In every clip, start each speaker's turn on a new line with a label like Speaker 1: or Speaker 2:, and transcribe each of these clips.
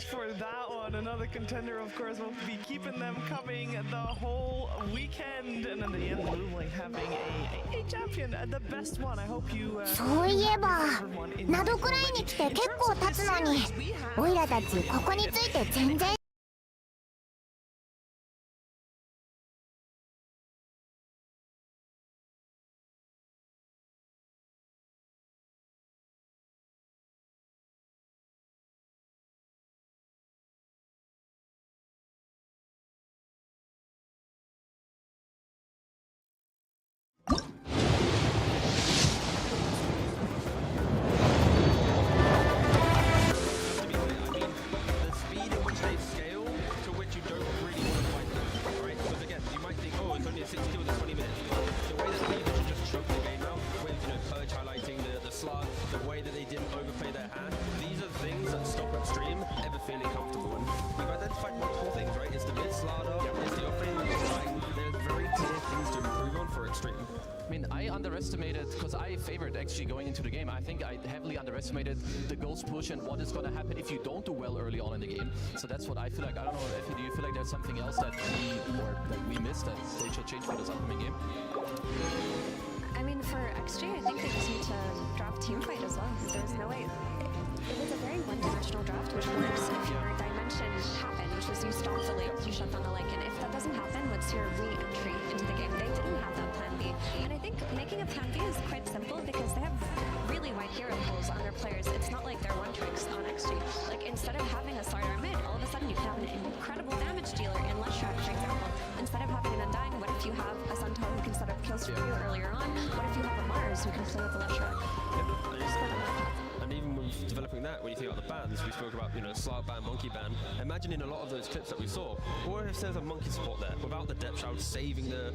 Speaker 1: for that one. Another contender, of course, will be keeping them coming the whole weekend. And in the end, Lululing having a champion, the best one. I hope you.
Speaker 2: そういえば、ナドくらいに来て結構経つのに、オイラたちここについて全然。
Speaker 3: I underestimated, because I favored XG going into the game. I think I heavily underestimated the ghost push and what is going to happen if you don't do well early on in the game. So that's what I feel like. I don't know, if do you feel like there's something else that we missed that they should change for this upcoming game?
Speaker 4: I mean, for XG, I think they just need to drop team fight as well. There's no way. It was a very one-dimensional draft, which works if your dimension happened, which is you stop the lane, you shut down the lane, and if that doesn't happen, what's your re-entry into the game? They didn't have that plan B, and I think making a plan B is quite simple because they have really wide hero pools on their players. It's not like they're one-tricks on XG. Like, instead of having a starter mid, all of a sudden you can have an incredible damage dealer in Leshrac, for example. Instead of having an Undying, what if you have a Sunto who can set up kills for you earlier on? What if you have a Mars who can play with the Leshrac?
Speaker 5: And even with developing that, when you think about the bans, we spoke about, Slark ban, Monkey ban. Imagine in a lot of those clips that we saw, or if there's a Monkey support there, without the Depth Shroud saving the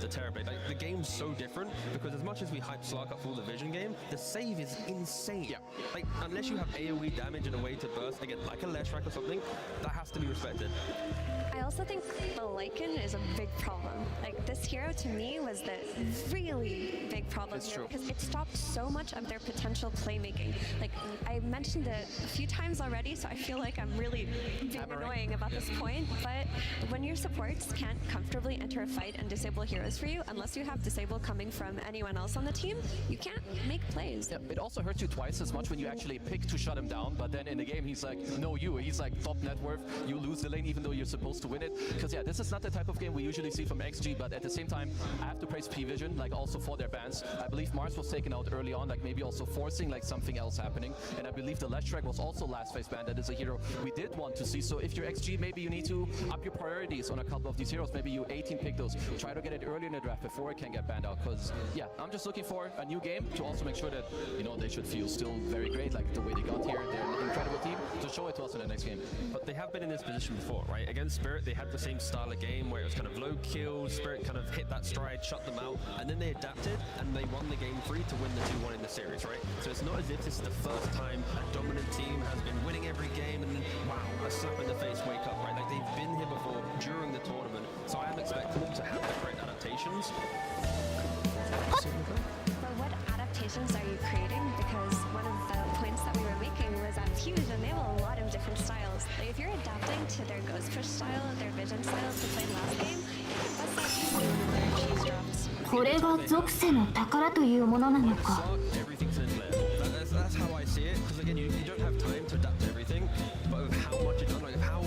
Speaker 5: Terrorblade. Like, the game's so different, because as much as we hype Slark up for the Vision game, the save is insane. Yeah. Like, unless you have AoE damage in a way to burst, again, like a Leshrac or something, that has to be respected.
Speaker 4: I also think the Lycan is a big problem. Like, this hero to me was the really big problem here because it stopped so much of their potential playmaking. Like, I mentioned it a few times already, so I feel like I'm really being annoying about this point, but when your supports can't comfortably enter a fight and disable heroes for you, unless you have disable coming from anyone else on the team, you can't make plays.
Speaker 3: Yeah, it also hurts you twice as much when you actually pick to shut him down, but then in the game he's like, no you, he's like top net worth, you lose the lane even though you're supposed to win it. Because yeah, this is not the type of game we usually see from XG, but at the same time, I have to praise P-Vision, like also for their bans. I believe Mars was taken out early on, like maybe also forcing like something else happening. And I believe the Leshrac was also last phase ban. That is a hero we did want to see. So if you're XG, maybe you need to up your priorities on a couple of these heroes. Maybe you 18 pick those. Try to get it early in the draft before it can get banned out. Because yeah, I'm just looking for a new game to also make sure that, they should feel still very great, like the way they got here. They're an incredible team. To show it to us in the next game.
Speaker 5: But they have been in this position before, right? Against Spirit, they had the same style of game where it was kind of low kills, Spirit kind of hit that stride, shut them out, and then they adapted and they won the game 3 to win the 2-1 in the series, right? So it's not as if this is the first time a dominant team has been winning every game and then, wow, a slap in the face, wake up, right? Like, they've been here before during the tournament, so I am expecting them to have the correct adaptations.
Speaker 4: But what adaptations are you creating? Because one of the points that we were making was that Fusion, they have a lot of different styles. Like, if you're adapting to their Ghost Push style, their Vision style to play last game, that's not usually one of their cheese drops.
Speaker 2: これが属性の宝というものなのか。
Speaker 5: Everything's in there. That's how I see it. Because again, you don't have time to adapt to everything, but with how much you've done, like how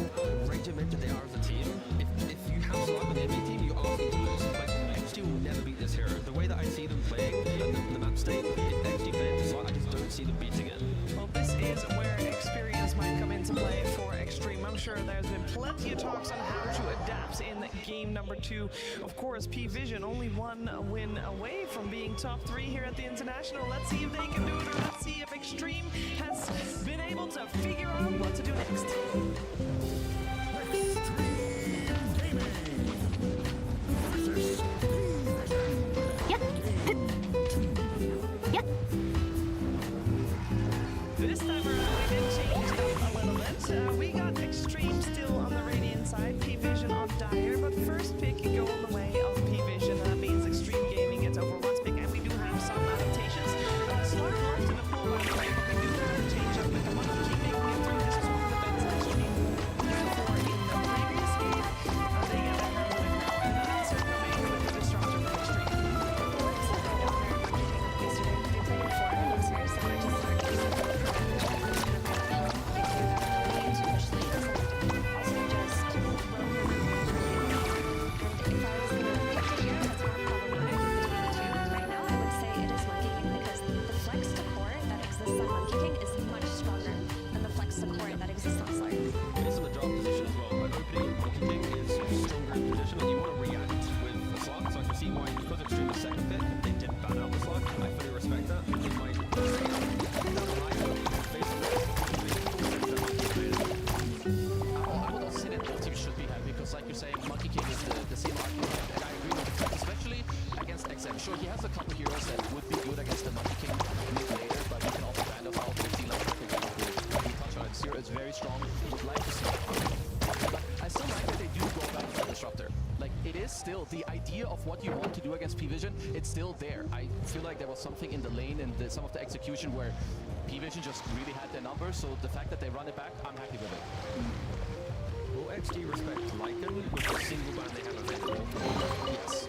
Speaker 5: regimented they are as a team. If you have Slark on the enemy team, you are going to lose. Like, XG will never beat this hero. The way that I see them playing in the map state, if XG play into Slark, I just don't see them beating it.
Speaker 1: Well, this is where experience might come into play for Extreme. I'm sure there's been plenty of talks on how to adapt in game number 2. Of course, P-Vision only one win away from being top 3 here at the International. Let's see if they can do it, or let's see if Extreme has been able to figure out what to do next. This time around, we did change it up a little bit. We got Extreme still on the Radiant side, P-Vision on Dire, but first pick go on the way of P-Vision. That means Extreme Gaming gets Overwatch pick, and we do have some adaptations. Slark locked in the pool, by the way, but we do have a change up with the Monkey making it through. This is one of the bets
Speaker 3: a couple heroes that would be good against the Monkey King mid later, but you can also band out with Sea Lion. We touch on it. Zero is very strong. Would like to see it. But I still like that they do go back to the Disruptor. Like, it is still the idea of what you want to do against P-Vision, it's still there. I feel like there was something in the lane and some of the execution where P-Vision just really had their numbers, so the fact that they run it back, I'm happy with it.
Speaker 5: Will XG respect Lycan with the single ban they have available?
Speaker 3: Yes.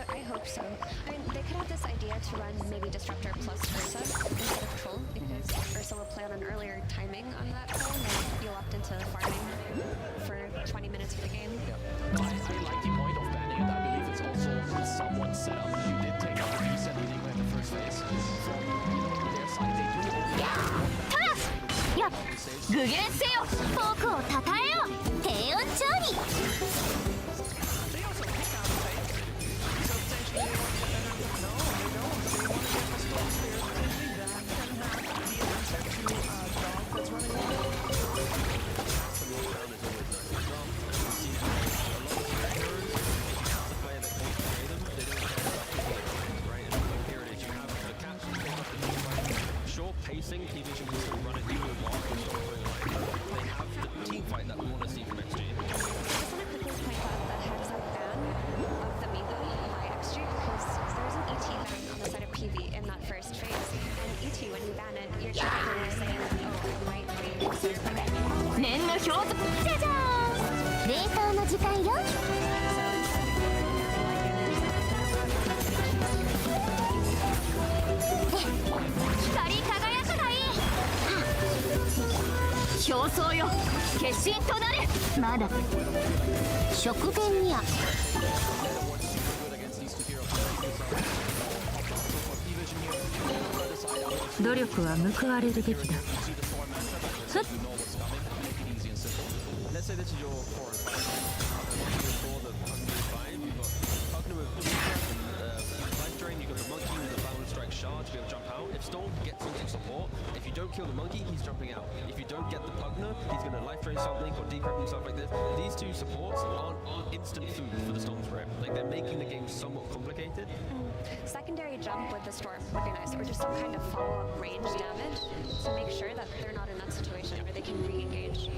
Speaker 4: I hope so. I mean, they could have this idea to run maybe Disruptor plus Ursa instead of Troll, because Ursa will play on an earlier timing on that Troll, and then you'll opt into farming for 20 minutes of the game.
Speaker 3: Yeah. No, I like the point of banning it. I believe it's also somewhat set up. You did take out the beast and Enigma in the first phase. From their side, they do only have
Speaker 2: よっ具現せよフォークをたたえよ低温調理
Speaker 1: They also pick out the face. So potentially they want to get better. No, they don't. They want to get the Storm Spear. Potentially that can have the answer to Dog that's running away.
Speaker 5: The lockdown is always nice as well. We've seen how a lot of heroes, the player that wants to play them, they don't care about people like them, right? And here it is, you have the catch, you have the team fight. Sure, pacing, P-Vision can still run it even while you're still going like they have the team fight that we want to see from XG.
Speaker 4: I just want to quickly point out the heads-up ban of the Migo by XG, because there's an ET ban on the side of PV in that first phase. And ET, when you ban it, you're technically saying, oh, it might be considered by the
Speaker 2: 念の表じゃじゃーん冷凍の時間よ光り輝くがいい競争よ決心となれまだ食前には努力は報われるべきだふっ
Speaker 5: Let's say this is your 4 and 5. For the Pugna 5, you've got Pugna with Life Drain, you've got the Monkey with the Balance Strike Shard to be able to jump out. If Storm gets onto support, if you don't kill the Monkey, he's jumping out. If you don't get the Pugna, he's going to Life Drain something or decrypt himself like this. These two supports aren't instant food for the Storm Spray. Like, they're making the game somewhat complicated.
Speaker 4: secondary jump with the Storm would be nice, or just some kind of follow-up range damage to make sure that they're not in that situation where they can re-engage.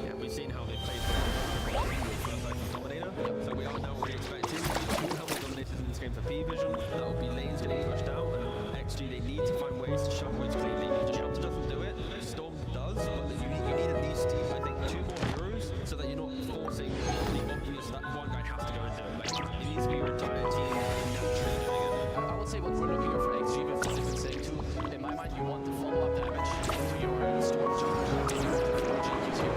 Speaker 5: Yeah, we've seen how they played with Dominator, so we are now re-expecting 2 helmet dominators in this game for P-Vision. That will be lanes getting pushed out, and XG, they need to find ways to shove waves cleanly. Shelter doesn't do it, Storm does, but you need at least, I think, 2 more heroes so that you're not forcing the obvious that one guy has to go and do it. Like, it needs to be your entire team naturally doing it.
Speaker 3: I would say what we're looking at for XG, with what they've been saying too, in my mind, you want the follow-up damage into your Storm jump. Maybe with the Use your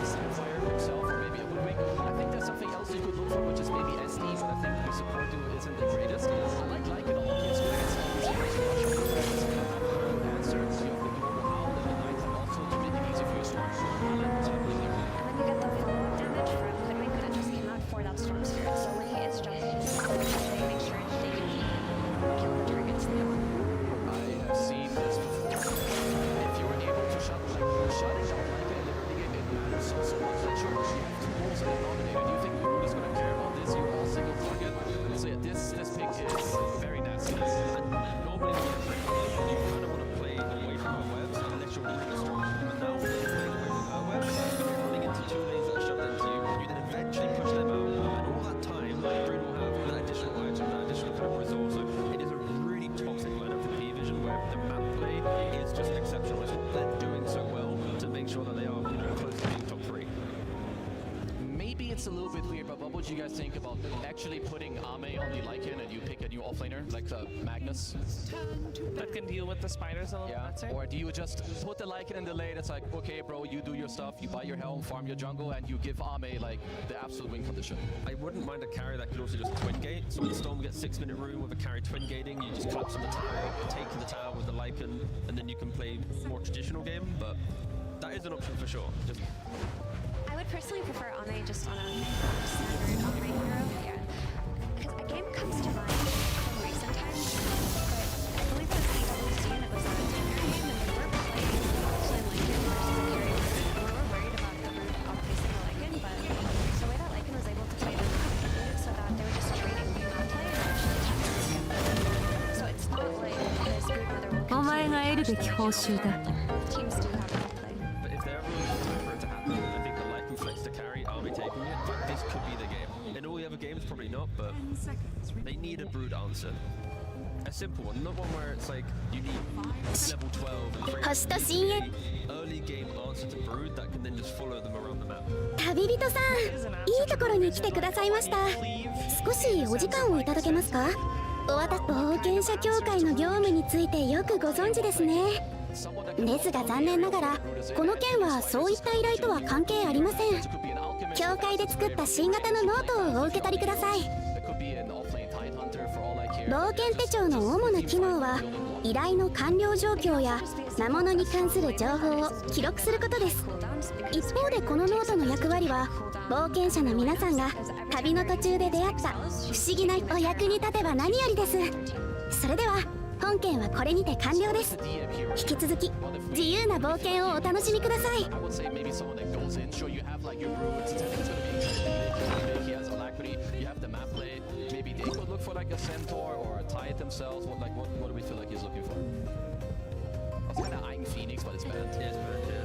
Speaker 3: Sapphire himself, or maybe a Woodwing. I think there's something else you could look for, which is maybe SD, but I think the support duo isn't the greatest. I like Lycan a lot. He's good against all these heroes. Answer, so you have the duo with Howl and the Nighttime also to make it easier for your Storm.
Speaker 4: And then you get the follow-up damage from Hoodwink that just came out for that Storm Spirit. So when he is jumping, they make sure they can kill the targets now.
Speaker 3: I have seen this before. If you were able to shutting down like in the early game, it matters so much that sure, you have 2 wolves and a Dominator. Do you think Moon is going to care about this? You're all single target. So yeah, this pick is very nasty.
Speaker 5: And normally you kind of want to play away from her webs unless you're really strong. But now when you're playing away from her webs, you're running into 2 lanes that are shoved into you. You then eventually push them out, and all that time, Brain will have that additional item, that additional kind of resource. So it is a really toxic lineup for P-Vision where the map play is just exceptional. It's what they're doing so well to make sure that they are close to being top 3.
Speaker 3: Maybe it's a little bit weird, but what would you guys think about actually putting Ame on the Lycan and you pick a new offlaner like Magnus?
Speaker 1: That can deal with the spiders a little
Speaker 3: Yeah.
Speaker 1: better.
Speaker 3: Or do you just put the Lycan in the lane? It's like, okay, bro, you do your stuff, you buy your helm, farm your jungle, and you give Ame like the absolute win condition.
Speaker 5: I wouldn't mind a carry that could also just twin gate. So when the Storm gets 6-minute room with a carry twin gating, you just collapse on the tower, take the tower with the Lycan, and then you can play more traditional game. But that is an option for sure. Just
Speaker 4: I would personally prefer Ame just on a standard offlane hero, yeah. Because a game comes to mind from recent times, but I believe it was EWC and it was a 10-year game, and they were playing offlane Lycan versus a carry Lycan. We were worried about them outpacing the Lycan, but the way that Lycan was able to play them made it so that they were just trading the map play and actually attacking the game.
Speaker 6: 前が得るべき報酬だ。
Speaker 4: Teams do have to play.
Speaker 5: But if there ever was a time for it to happen, I think the Lycan flex to carry, Army taking it, but this could be the game. In all the other games, probably not, but they need a Brood answer. A simple one, not one where it's like you need level 12 and
Speaker 2: 星と深淵
Speaker 5: early game answer to Brood that can then just follow them around the map.
Speaker 2: 旅人さん、いいところに来てくださいました。少しお時間をいただけますか？冒険者協会の業務についてよくご存知ですね。ですが残念ながらこの件はそういった依頼とは関係ありません。協会で作った新型のノートをお受け取りください。冒険手帳の主な機能は依頼の完了状況や魔物に関する情報を記録することです。一方でこのノートの役割は冒険者の皆さんが旅の途中で出会った不思議なお役に立てば何よりです。それでは本件はこれにて完了です。引き続き自由な冒険をお楽しみください。
Speaker 3: Maybe they could look for like a centaur or a tide themselves. What do we feel like he's looking for? I was kind of eyeing Phoenix, but it's bad. Yeah, it's bad. Yeah.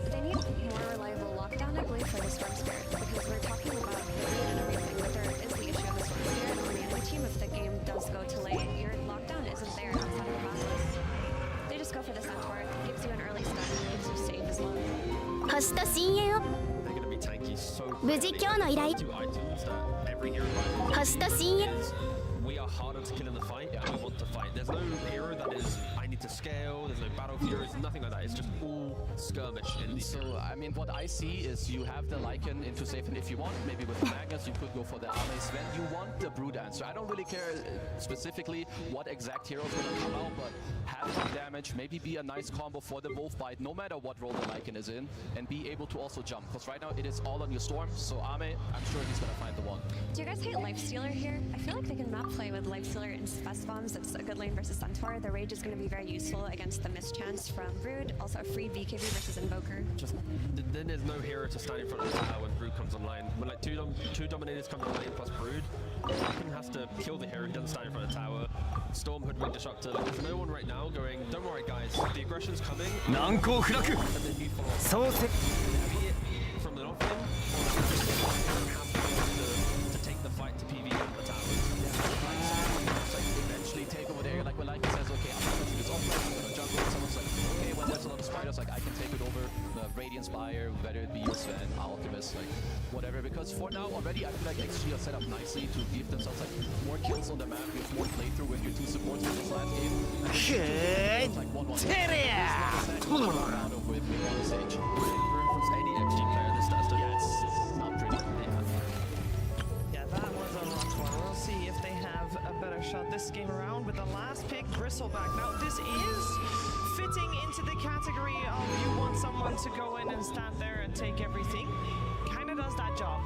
Speaker 4: They need more reliable lockdown, I believe, for the Storm Spirit, because we're talking about raid and everything, but there is the issue of the Storm Spirit on the enemy team. If the game does go to late, your lockdown isn't there outside of the battlist. They just go for the centaur. It gives you an early stun, gives you save as well.
Speaker 2: 星と深淵を
Speaker 5: They're going to be tanky so
Speaker 2: 無事今日の依頼
Speaker 5: two items that every hero buys.
Speaker 2: 星と深淵
Speaker 5: We are harder to kill in the fight, and we want to fight. There's no hero that is, I need to scale, there's no battle heroes, nothing like that. It's just all skirmish in the
Speaker 3: So, I mean, what I see is you have the Lycan into safe, and if you want, maybe with Magnus, you could go for the Armes. When you want the Brood answer, I don't really care specifically what exact heroes going to come out, but have some damage, maybe be a nice combo for the Wolf Bite, no matter what role the Lycan is in, and be able to also jump. Because right now, it is all on your Storm, so Arme, I'm sure he's going to find the one.
Speaker 4: Do you guys hate Lifestealer here? I feel like they can not play with Lifestealer and Spess Bombs. That's a good lane versus Centaur. The Rage is going to be very useful against the mischance from Brood. Also a free BKB versus Invoker.
Speaker 5: Just then there's no hero to stand in front of the tower when Brood comes online. When like two Dominators come online plus Brood, Lycan has to kill the hero who doesn't stand in front of the tower. Storm, Hoodwink, Disruptor. Like, there's no one right now going, don't worry guys, the aggression's coming. And then you follow up. Be it from the off lane, to take the fight to PV on the tower.
Speaker 3: Eventually take over there, like when Lycan says, okay, I'm going to do this offline, I'm going to jungle, and someone's like, okay, when there's a lot of spiders, like I can take it over, Radiant Spire, whether it be Sven, Alchemist, like whatever, because for now already I feel like XG are set up nicely to give themselves like more kills on the map, with more playthrough with your two supports in this last game. Like 1-1. With one stage.
Speaker 5: Any XG player this does to
Speaker 3: It's not pretty.
Speaker 1: Yeah, that was a rough one. We'll see if they have a better shot this game around with the last pick, Bristleback. Now, this is fitting into the category of you want someone to go in and stand there and take everything. Kind of does that job.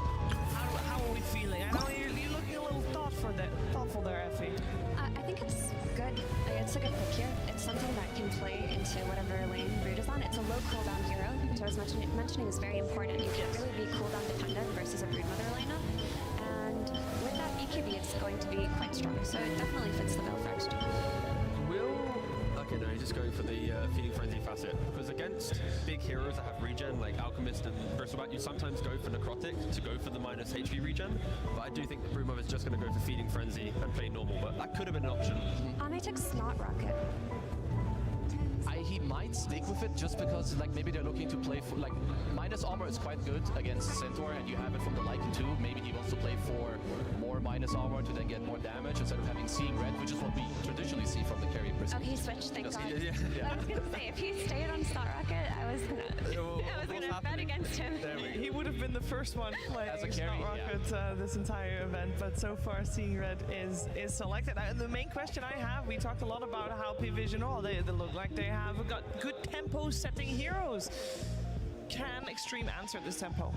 Speaker 1: How are we feeling? I know you're looking a little thoughtful there, Effie.
Speaker 4: I think it's good. It's a good pick here. It's something that can play into whatever lane Brood is on. It's a low cooldown hero, so as mentioning is very important. You can't really be cooldown dependent versus a Brood Mother lineup. And with that BKB, it's going to be quite strong. So it definitely fits the bill first.
Speaker 5: Okay, no, he's just going for the Feeding Frenzy facet. Because against big heroes that have regen, like Alchemist and Bristleback, you sometimes go for Necrotic to go for the minus HP regen. But I do think the Broodmother is just going to go for Feeding Frenzy and play normal, but that could have been an option.
Speaker 4: Ame took Snot Rocket.
Speaker 3: He might stick with it just because like maybe they're looking to play for like minus armor is quite good against Centaur and you have it from the Lycan too. Maybe he wants to play for more minus armor to then get more damage instead of having Seeing Red, which is what we traditionally see from the carry person.
Speaker 4: Oh, he switched, thank God.
Speaker 5: Yeah.
Speaker 4: I was gonna say, if he stayed on Snot Rocket, I was gonna bet against him.
Speaker 1: He would have been the first one playing
Speaker 3: As a carry,
Speaker 1: Snot Rocket this entire event, but so far Seeing Red is selected. The main question I have, we talked a lot about how P-Vision, they look like they have got good tempo setting heroes. Can Extreme answer this tempo?